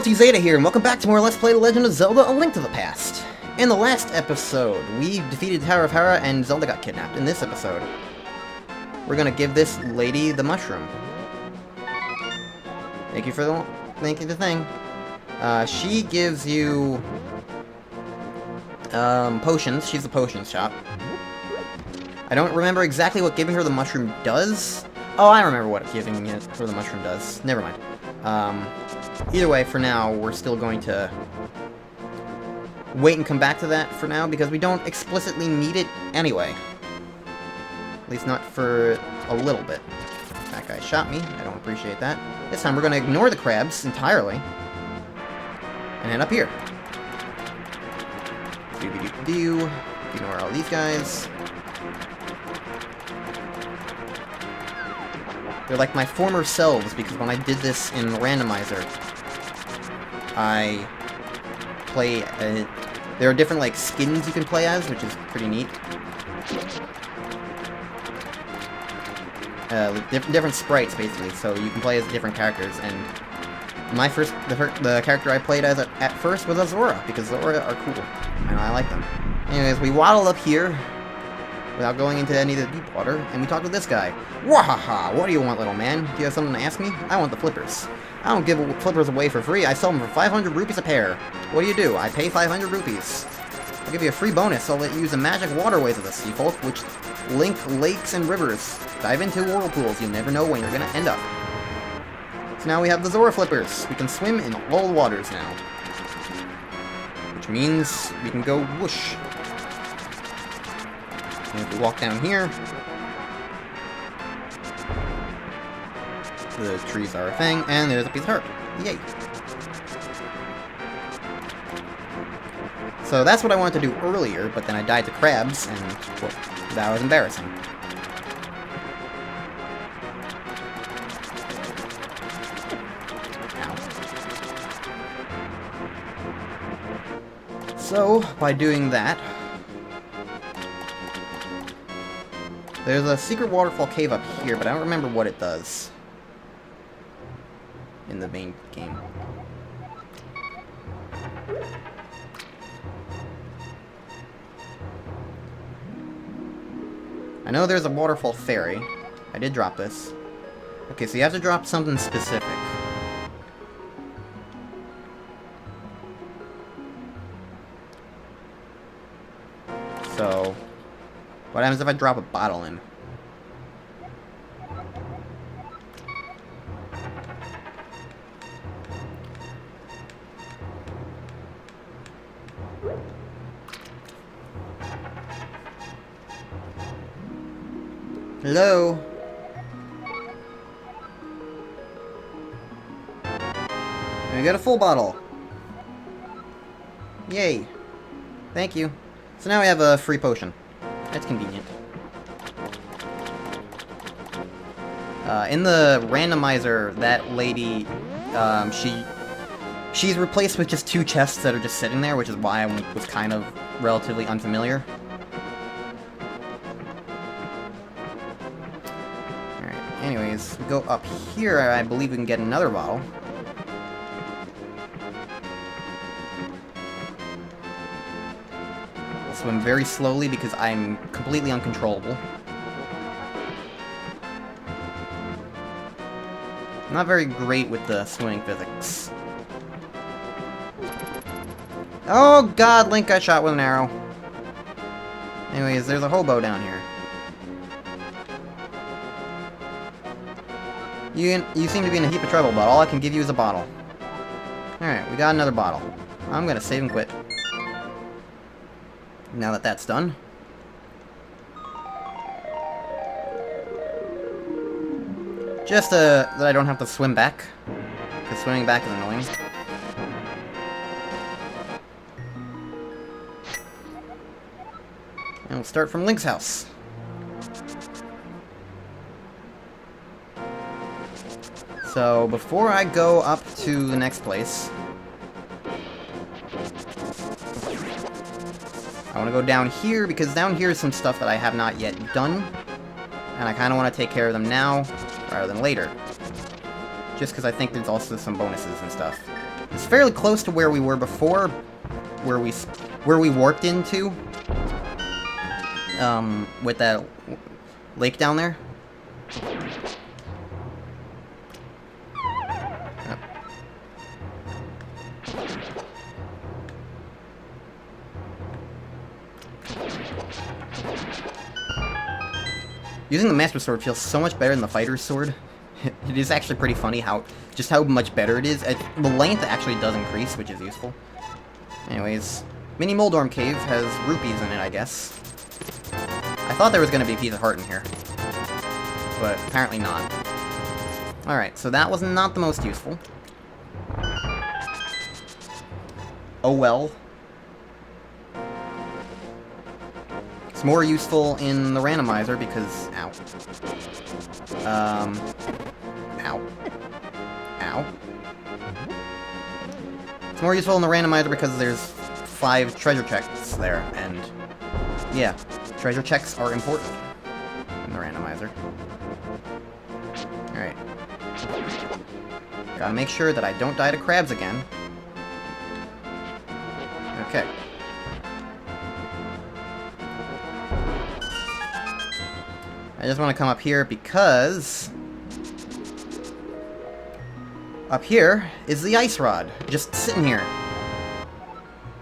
Ultizeta here, and welcome back to more Let's Play The Legend of Zelda: A Link to the Past. In the last episode, we defeated the Tower of Hera and Zelda got kidnapped. In this episode, we're gonna give this lady the mushroom. Thank you for the thing. She gives you potions. She's the potion shop. I don't remember exactly what giving her the mushroom does. Oh, I remember what giving her the mushroom does. Never mind. Either way, for now, we're still going to wait and come back to that for now, because we don't explicitly need it anyway. At least not for a little bit. That guy shot me. I don't appreciate that. This time we're going to ignore the crabs entirely and head up here. Do ignore all these guys. They're like my former selves, because when I did this in Randomizer, I play... there are different, like, skins you can play as, which is pretty neat. Different sprites, basically, so you can play as different characters, and the character I played as at first was Zora, because Zora are cool, and I like them. Anyways, we waddle up here, without going into any of the deep water, and we talk to this guy. Wahaha! What do you want, little man? Do you have something to ask me? I want the flippers. I don't give flippers away for free. I sell them for 500 rupees a pair. What do? I pay 500 rupees. I'll give you a free bonus. I'll let you use the magic waterways of the sea folk, which link lakes and rivers. Dive into whirlpools. You never know when you're gonna end up. So now we have the Zora flippers. We can swim in all waters now. Which means we can go whoosh. And if we walk down here, the trees are a thing, and there's a piece of herb. Yay! So that's what I wanted to do earlier, but then I died to crabs, and well, that was embarrassing. Ow. So, by doing that, there's a secret waterfall cave up here, but I don't remember what it does in the main game. I know there's a waterfall fairy. I did drop this. Okay, so you have to drop something specific. So, what happens if I drop a bottle in? Hello? And we got a full bottle. Yay. Thank you. So now we have a free potion. That's convenient. In the randomizer, that lady, she's replaced with just 2 chests that are just sitting there, which is why I was kind of relatively unfamiliar. Alright, anyways, we go up here, I believe we can get another bottle. I'll swim very slowly because I'm completely uncontrollable. I'm not very great with the swimming physics. Oh god, Link got shot with an arrow. Anyways, there's a hobo down here. You seem to be in a heap of trouble, but all I can give you is a bottle. Alright, we got another bottle. I'm gonna save and quit. Now that that's done. Just that I don't have to swim back, because swimming back is annoying. And we'll start from Link's house. So, before I go up to the next place, I want to go down here, because down here is some stuff that I have not yet done, and I kind of want to take care of them now, rather than later. Just because I think there's also some bonuses and stuff. This fairly close to where we were before, where we warped into, with that lake down there. Using the Master Sword feels so much better than the Fighter's Sword. It is actually pretty funny just how much better it is. The length actually does increase, which is useful. Anyways, Mini Moldorm Cave has rupees in it, I guess. I thought there was going to be a piece of heart in here, but apparently not. Alright, so that was not the most useful. Oh well. It's more useful in the randomizer because... Ow. Ow. Ow. It's more useful in the randomizer because there's 5 treasure checks there, and... yeah, treasure checks are important in the randomizer. Alright. Gotta make sure that I don't die to crabs again. Okay. I just want to come up here because... up here is the ice rod, just sitting here.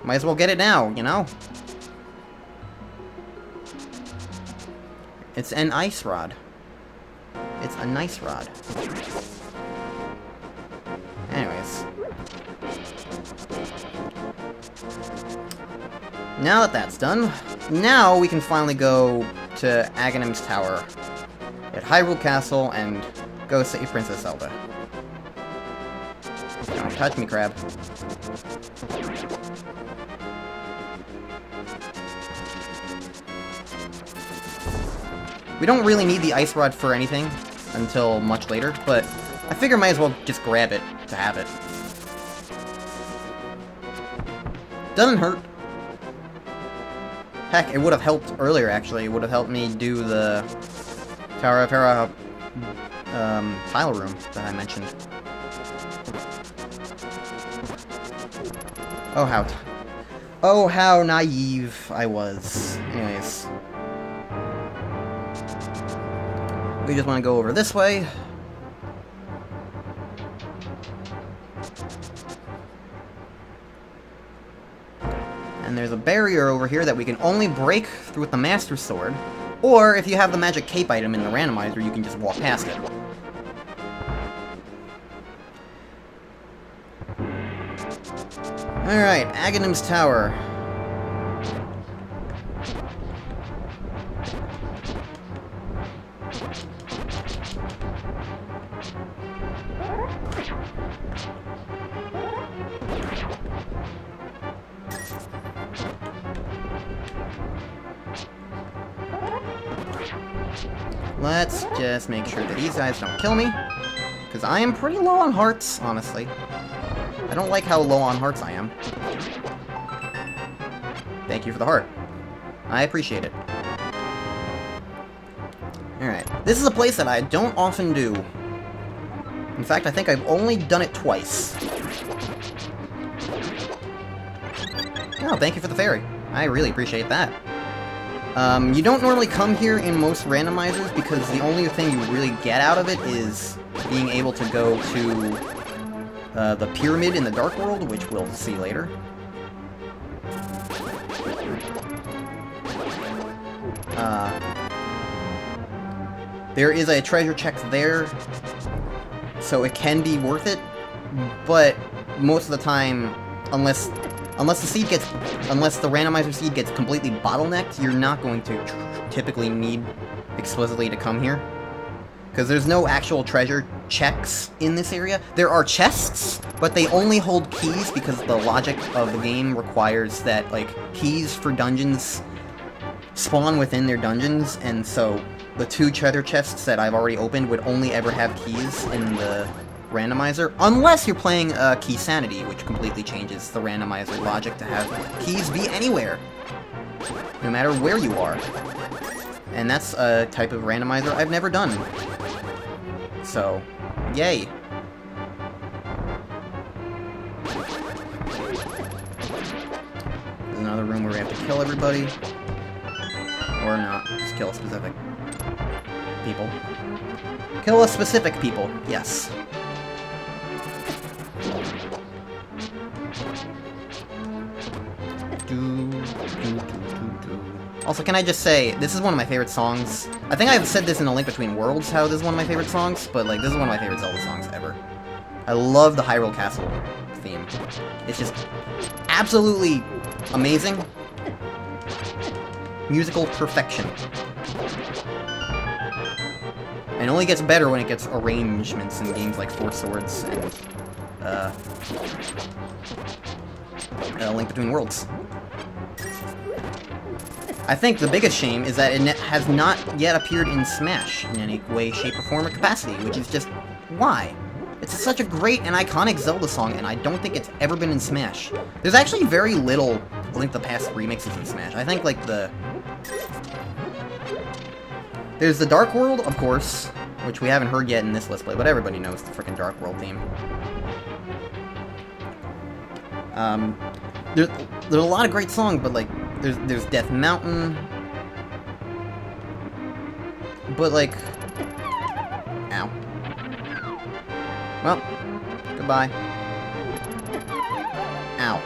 Might as well get it now, you know? It's an ice rod. It's a nice rod. Anyways. Now that that's done, now we can finally go to Aghanim's Tower at Hyrule Castle and go save Princess Zelda. Don't touch me, crab. We don't really need the ice rod for anything until much later, but I figure might as well just grab it to have it. Doesn't hurt. Heck, it would have helped earlier, actually. It would have helped me do the Tower of Hera tile room that I mentioned. Oh, how naive I was. Anyways. We just want to go over this way. And there's a barrier over here that we can only break through with the Master Sword. Or, if you have the magic cape item in the randomizer, you can just walk past it. Alright, Aghanim's Tower. Let's just make sure that these guys don't kill me, because I am pretty low on hearts, honestly. I don't like how low on hearts I am. Thank you for the heart. I appreciate it. Alright, this is a place that I don't often do. In fact, I think I've only done it twice. Oh, thank you for the fairy. I really appreciate that. You don't normally come here in most randomizers because the only thing you really get out of it is being able to go to the pyramid in the Dark World, which we'll see later. There is a treasure check there, so it can be worth it, but most of the time, unless the randomizer seed gets completely bottlenecked, you're not going to typically need explicitly to come here. Because there's no actual treasure checks in this area. There are chests, but they only hold keys because the logic of the game requires that, like, keys for dungeons spawn within their dungeons, and so the 2 treasure chests that I've already opened would only ever have keys in the randomizer, unless you're playing Key Sanity, which completely changes the randomizer logic to have keys be anywhere, no matter where you are. And that's a type of randomizer I've never done. So, yay. kill everybody. Or not. Just kill specific people. Kill a specific people, yes. Also, can I just say, this is one of my favorite songs. I think I've said this in A Link Between Worlds, how this is one of my favorite songs, but like, this is one of my favorite Zelda songs ever. I love the Hyrule Castle theme. It's just absolutely amazing. Musical perfection. And it only gets better when it gets arrangements in games like Four Swords and, A Link Between Worlds. I think the biggest shame is that it has not yet appeared in Smash in any way, shape, or form or capacity, which is just... why? It's such a great and iconic Zelda song, and I don't think it's ever been in Smash. There's actually very little Link to the Past remixes in Smash. I think, like, there's the Dark World, of course, which we haven't heard yet in this Let's Play, but everybody knows the frickin' Dark World theme. There's a lot of great songs, but, like, there's Death Mountain, but, like, ow. Well, goodbye. Ow.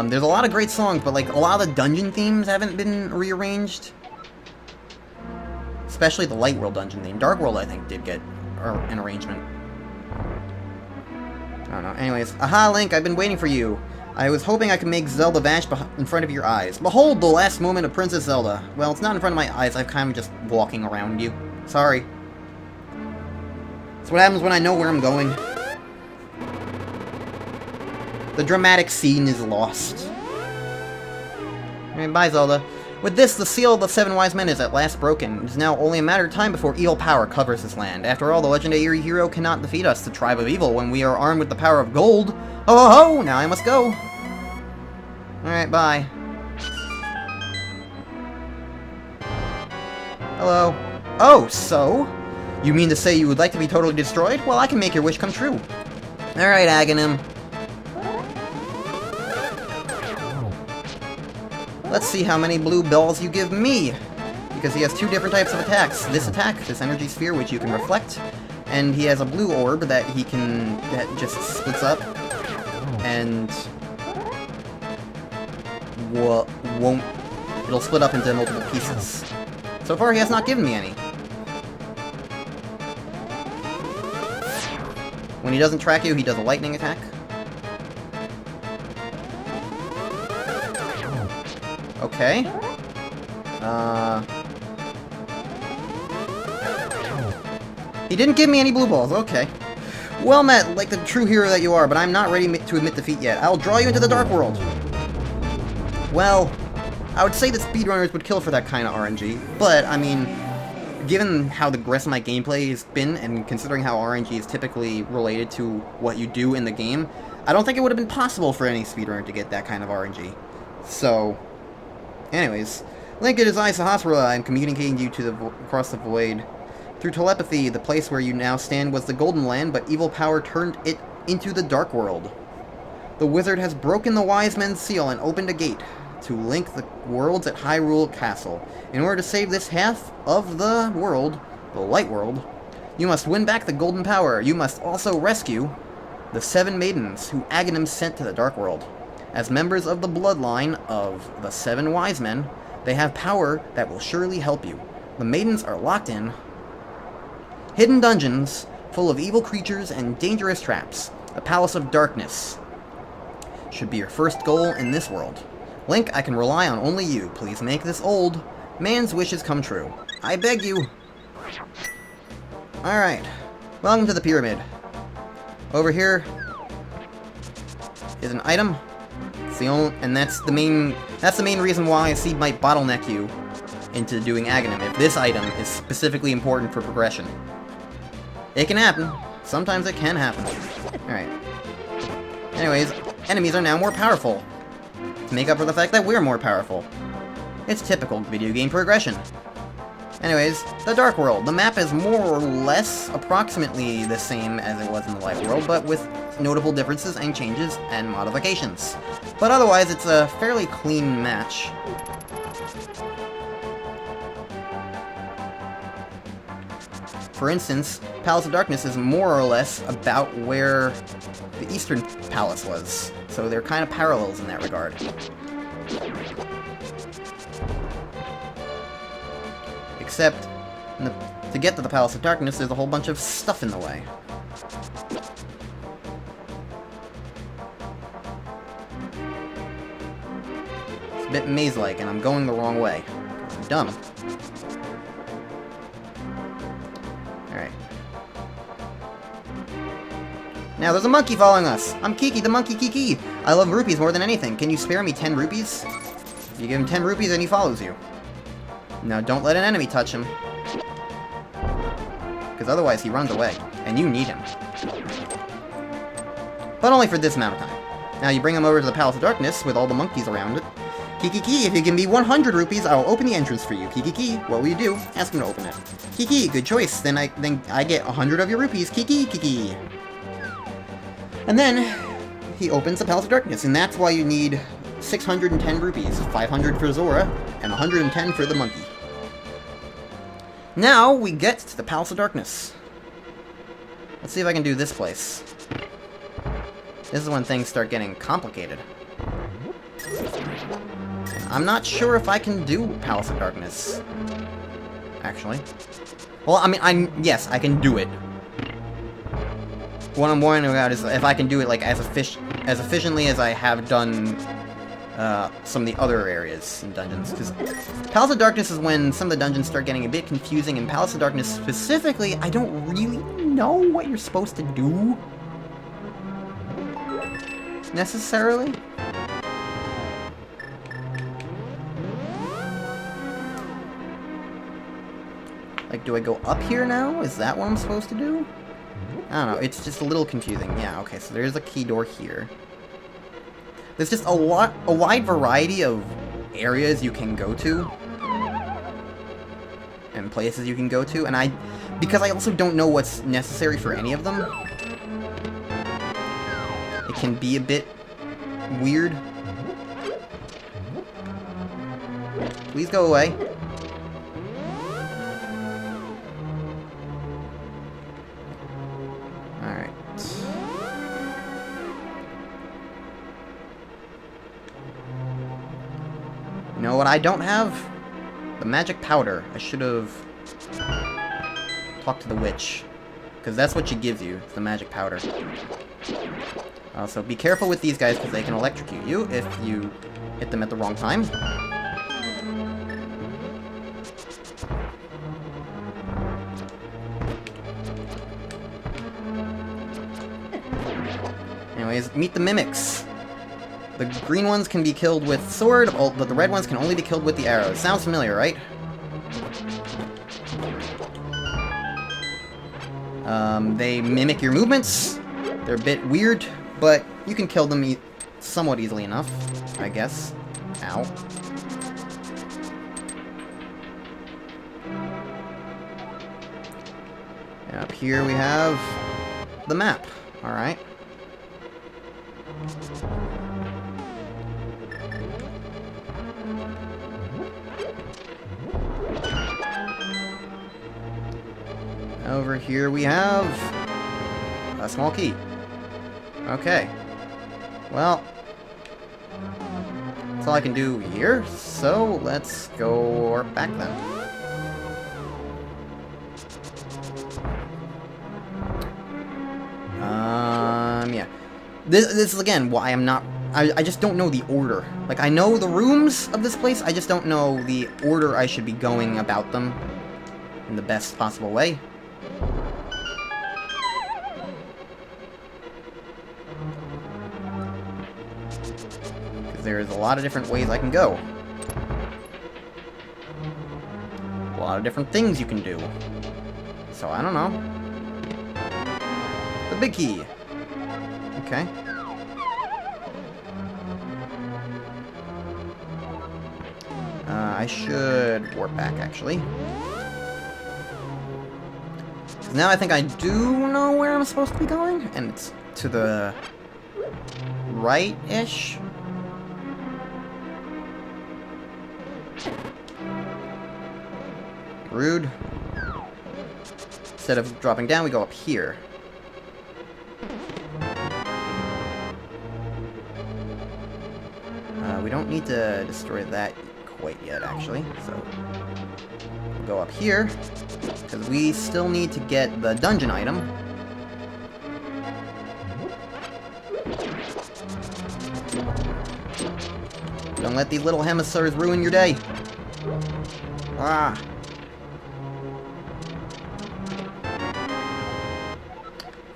There's a lot of great songs, but, like, a lot of the dungeon themes haven't been rearranged. Especially the Light World dungeon theme. Dark World, I think, did get an arrangement. I don't know. Anyways, aha, Link, I've been waiting for you. I was hoping I could make Zelda vanish in front of your eyes. Behold the last moment of Princess Zelda. Well, it's not in front of my eyes. I'm kind of just walking around you. Sorry. That's what happens when I know where I'm going. The dramatic scene is lost. Alright, bye, Zelda. With this, the seal of the Seven Wise Men is at last broken. It is now only a matter of time before evil power covers this land. After all, the legendary hero cannot defeat us, the Tribe of Evil, when we are armed with the power of gold. Ho ho ho! Now I must go. Alright, bye. Hello. Oh, so? You mean to say you would like to be totally destroyed? Well, I can make your wish come true. Alright, Aghanim. Let's see how many blue balls you give me. Because he has two different types of attacks. This attack, this energy sphere, which you can reflect. And he has a blue orb that that just splits up. And... it'll split up into multiple pieces. So far, he has not given me any. When he doesn't track you, he does a lightning attack. Okay. He didn't give me any blue balls, okay. Well met, like the true hero that you are, but I'm not ready to admit defeat yet. I'll draw you into the Dark World. Well, I would say that speedrunners would kill for that kind of RNG, but, I mean, given how the rest of my gameplay has been, and considering how RNG is typically related to what you do in the game, I don't think it would have been possible for any speedrunner to get that kind of RNG. So... anyways, Link, it is I, Sahasrara. I'm communicating you to across the void. Through telepathy, the place where you now stand was the Golden Land, but evil power turned it into the Dark World. The wizard has broken the Wise Men's seal and opened a gate to link the worlds at Hyrule Castle. In order to save this half of the world, the Light World, you must win back the Golden Power. You must also rescue the 7 maidens who Aghanim sent to the Dark World. As members of the bloodline of the 7 Wise Men, they have power that will surely help you. The maidens are locked in hidden dungeons full of evil creatures and dangerous traps. The Palace of Darkness should be your first goal in this world. Link, I can rely on only you. Please make this old man's wishes come true. I beg you. Alright. Welcome to the pyramid. Over here is an item. And that's the main reason why Seed might bottleneck you into doing Aghanim, if this item is specifically important for progression. It can happen. Sometimes it can happen. Alright. Anyways, enemies are now more powerful. To make up for the fact that we're more powerful. It's typical video game progression. Anyways, the Dark World. The map is more or less approximately the same as it was in the Light World, but with notable differences and changes and modifications. But otherwise, it's a fairly clean match. For instance, Palace of Darkness is more or less about where the Eastern Palace was, so they're kind of parallels in that regard. Except, to get to the Palace of Darkness, there's a whole bunch of stuff in the way. It's a bit maze-like, and I'm going the wrong way. I'm dumb. Alright. Now, there's a monkey following us! I'm Kiki, the monkey Kiki! I love rupees more than anything. Can you spare me 10 rupees? You give him 10 rupees and he follows you. Now, don't let an enemy touch him. Because otherwise he runs away. And you need him. But only for this amount of time. Now, you bring him over to the Palace of Darkness with all the monkeys around it. Kiki, if you give me 100 rupees, I will open the entrance for you. Kiki, what will you do? Ask him to open it. Kiki, good choice. Then I get 100 of your rupees. Kiki. And then, he opens the Palace of Darkness. And that's why you need 610 rupees. 500 for Zora, and 110 for the monkey. Now, we get to the Palace of Darkness. Let's see if I can do this place. This is when things start getting complicated. I'm not sure if I can do Palace of Darkness. Actually. Well, I mean, yes, I can do it. What I'm worrying about is if I can do it like as efficiently as I have done some of the other areas in dungeons, because Palace of Darkness is when some of the dungeons start getting a bit confusing. In Palace of Darkness specifically, I don't really know what you're supposed to do necessarily. Like, do I go up here now? Is that what I'm supposed to do? I don't know, it's just a little confusing. Yeah, okay, so there's a key door here. There's just a wide variety of areas you can go to. And places you can go to, and because I also don't know what's necessary for any of them, it can be a bit weird. Please go away. Alright. You know what I don't have? The magic powder. I should have talked to the witch. Because that's what she gives you, the magic powder. So be careful with these guys because they can electrocute you if you hit them at the wrong time. Anyways, meet the mimics. The green ones can be killed with sword, but the red ones can only be killed with the arrows. Sounds familiar, right? They mimic your movements. They're a bit weird, but you can kill them somewhat easily enough, I guess. Ow. And up here we have the map. Alright. Over here we have a small key. Okay. Well, that's all I can do here, so let's go back then. Yeah. This is again why I'm not... I just don't know the order. Like, I know the rooms of this place, I just don't know the order I should be going about them in the best possible way. There's a lot of different ways I can go. A lot of different things you can do. So, I don't know. The big key. Okay. I should warp back, actually. Now I think I do know where I'm supposed to be going, and it's to the right-ish. Rude. Instead of dropping down, we go up here. We don't need to destroy that quite yet, actually. So, we'll go up here, because we still need to get the dungeon item. Don't let these little Helmesaurs ruin your day. Ah.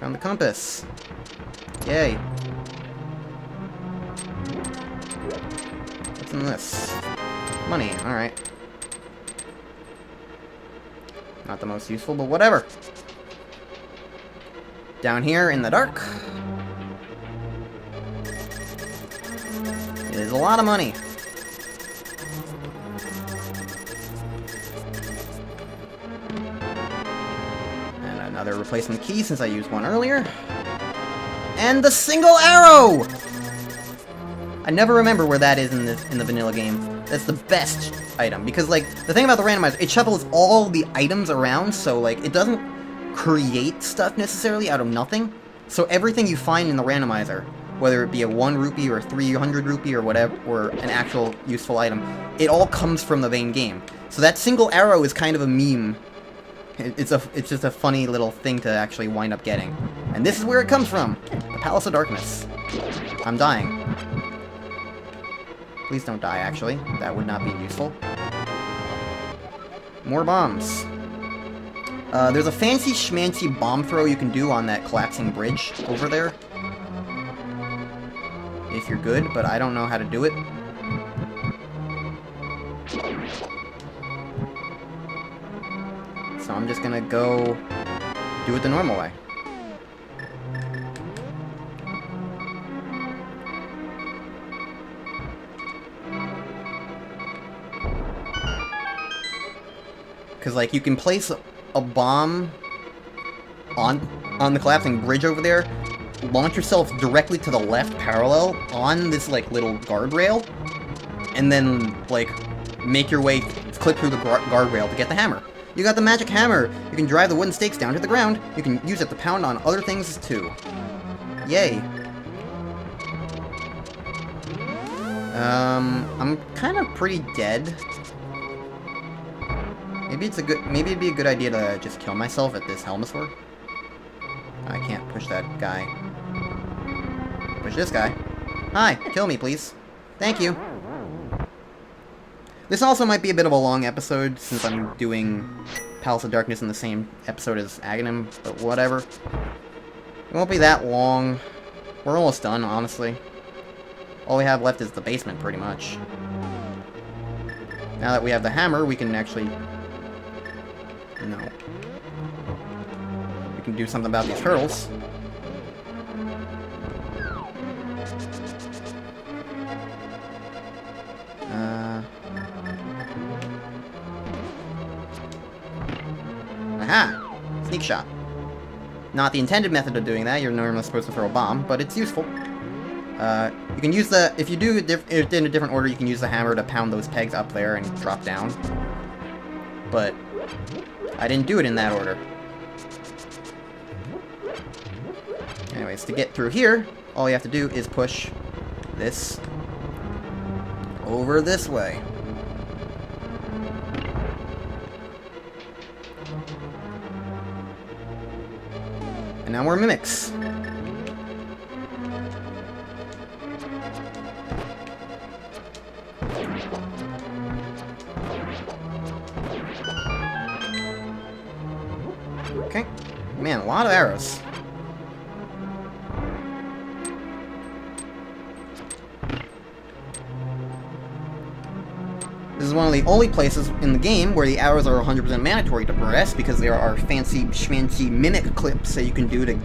Found the compass. Yay. What's in this? Money, alright. Not the most useful, but whatever. Down here in the dark is a lot of money. And another replacement key since I used one earlier. And the single arrow! I never remember where that is in the vanilla game. That's the best item, because, like, the thing about the randomizer, it shuffles all the items around, so, like, it doesn't create stuff necessarily out of nothing. So everything you find in the randomizer, whether it be a 1 rupee or 300 rupee or whatever, or an actual useful item, it all comes from the main game. So that single arrow is kind of a meme. It's just a funny little thing to actually wind up getting. And this is where it comes from. The Palace of Darkness. I'm dying. Please don't die, actually. That would not be useful. More bombs. There's a fancy schmancy bomb throw you can do on that collapsing bridge over there. If you're good, but I don't know how to do it. So I'm just gonna go do it the normal way. Because, like, you can place a bomb on the collapsing bridge over there, launch yourself directly to the left parallel on this, like, little guardrail, and then, like, make your way, clip through the guardrail to get the hammer. You got the magic hammer! You can drive the wooden stakes down to the ground. You can use it to pound on other things, too. Yay. I'm kind of pretty dead. Maybe it'd be a good idea to just kill myself at this Helmesaur. I can't push that guy. Push this guy. Hi, kill me, please. Thank you. This also might be a bit of a long episode, since I'm doing Palace of Darkness in the same episode as Aghanim, but whatever. It won't be that long. We're almost done, honestly. All we have left is the basement, pretty much. Now that we have the hammer, we can actually... No. We can do something about these hurdles. Aha! Sneak shot. Not the intended method of doing that. You're normally supposed to throw a bomb, but it's useful. You can use the... If you do it in a different order, you can use the hammer to pound those pegs up there and drop down. But I didn't do it in that order. Anyways, to get through here, all you have to do is push this over this way. And now we're mimics. Okay. Man, a lot of arrows. This is one of the only places in the game where the arrows are 100% mandatory to press, because there are fancy schmancy mimic clips that you can do to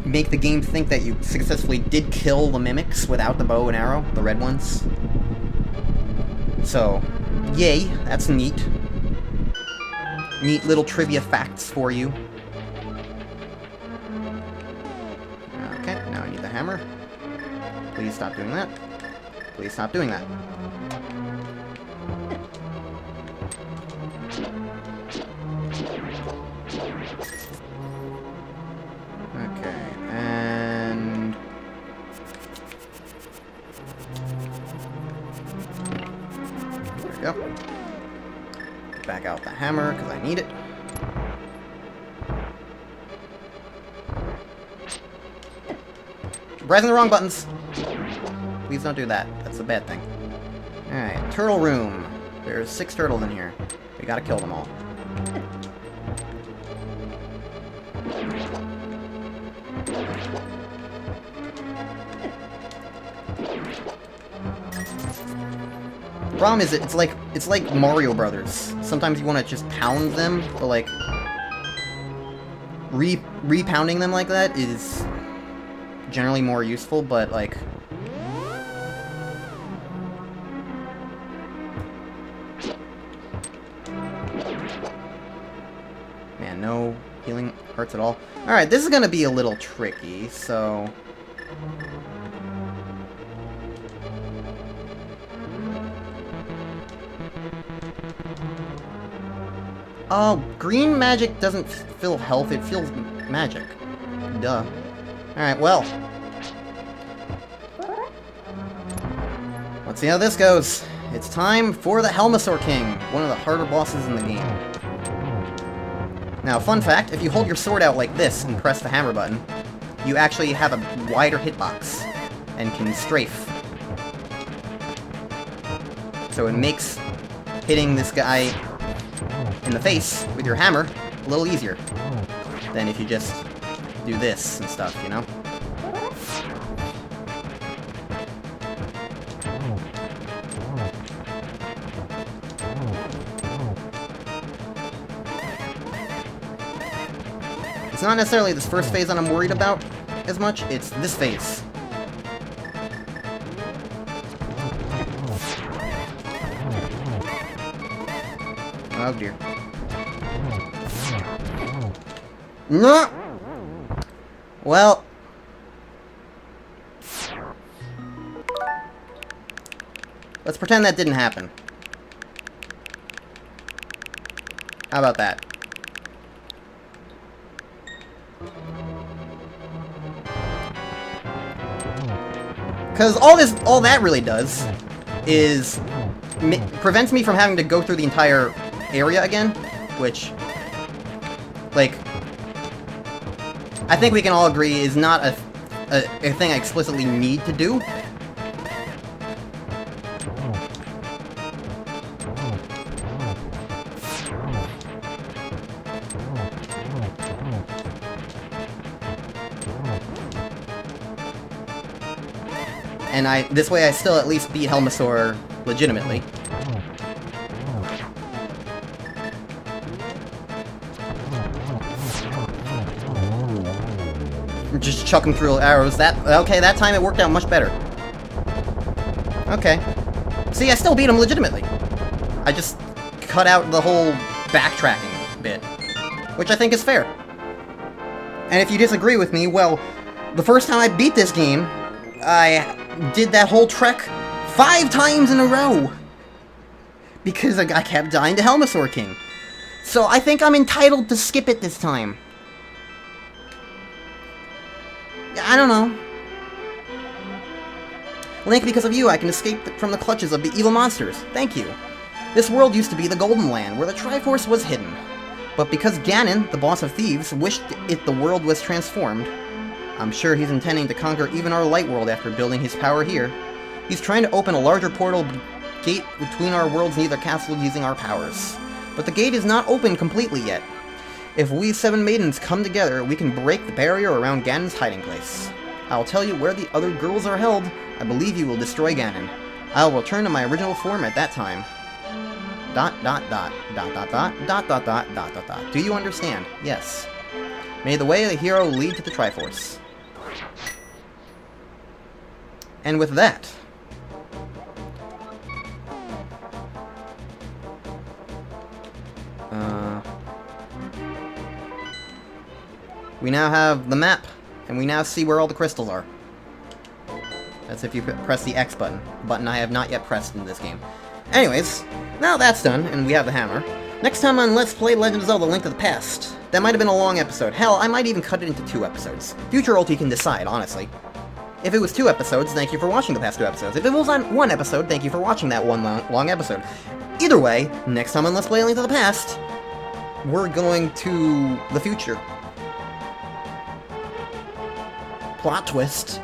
make the game think that you successfully did kill the mimics without the bow and arrow, the red ones. So, yay, that's neat. Neat little trivia facts for you. Please stop doing that. Please stop doing that. Okay, and... there we go. Back out the hammer, because I need it. Pressing the wrong buttons. Please don't do that. That's a bad thing. Alright, turtle room. There's 6 turtles in here. We gotta kill them all. The problem is it's like Mario Brothers. Sometimes you want to just pound them, but like re-pounding them like that is generally more useful, but like man, no healing hurts at all. Alright, this is gonna be a little tricky, so oh, green magic doesn't feel health, it feels magic. Duh. Alright, well. Let's see how this goes. It's time for the Helmesaur King, one of the harder bosses in the game. Now, fun fact, if you hold your sword out like this and press the hammer button, you actually have a wider hitbox and can strafe. So it makes hitting this guy in the face with your hammer a little easier than if you just do this and stuff, you know? It's not necessarily this first phase that I'm worried about as much, it's this phase. Oh dear. No! Well... let's pretend that didn't happen. How about that? Because all that really does is prevents me from having to go through the entire area again, which, like, I think we can all agree is not a thing I explicitly need to do. And this way I still at least beat Helmesaur legitimately. Just chucking through arrows. Okay, that time it worked out much better. Okay. See, I still beat him legitimately. I just cut out the whole backtracking bit, which I think is fair. And if you disagree with me, well, the first time I beat this game, I did that whole trek 5 times in a row because I kept dying to Helmesaur King. So I think I'm entitled to skip it this time. I don't know. Link, because of you, I can escape from the clutches of the evil monsters. Thank you. This world used to be the Golden Land, where the Triforce was hidden. But because Ganon, the boss of thieves, wished the world was transformed, I'm sure he's intending to conquer even our light world after building his power here. He's trying to open a larger portal gate between our worlds near the castle using our powers. But the gate is not open completely yet. If we 7 maidens come together, we can break the barrier around Ganon's hiding place. I'll tell you where the other girls are held. I believe you will destroy Ganon. I'll return to my original form at that time. ... Do you understand? Yes. May the way of the hero lead to the Triforce. And with that, we now have the map, and we now see where all the crystals are. That's if you press the X button I have not yet pressed in this game. Anyways, now that's done, and we have the hammer. Next time on Let's Play Legend of Zelda Link to the Past. That might have been a long episode. Hell, I might even cut it into 2 episodes. Future Ulti can decide, honestly. If it was 2 episodes, thank you for watching the past 2 episodes. If it was on 1 episode, thank you for watching that one long episode. Either way, next time on Let's Play Link to the Past, we're going to the future. Plot twist.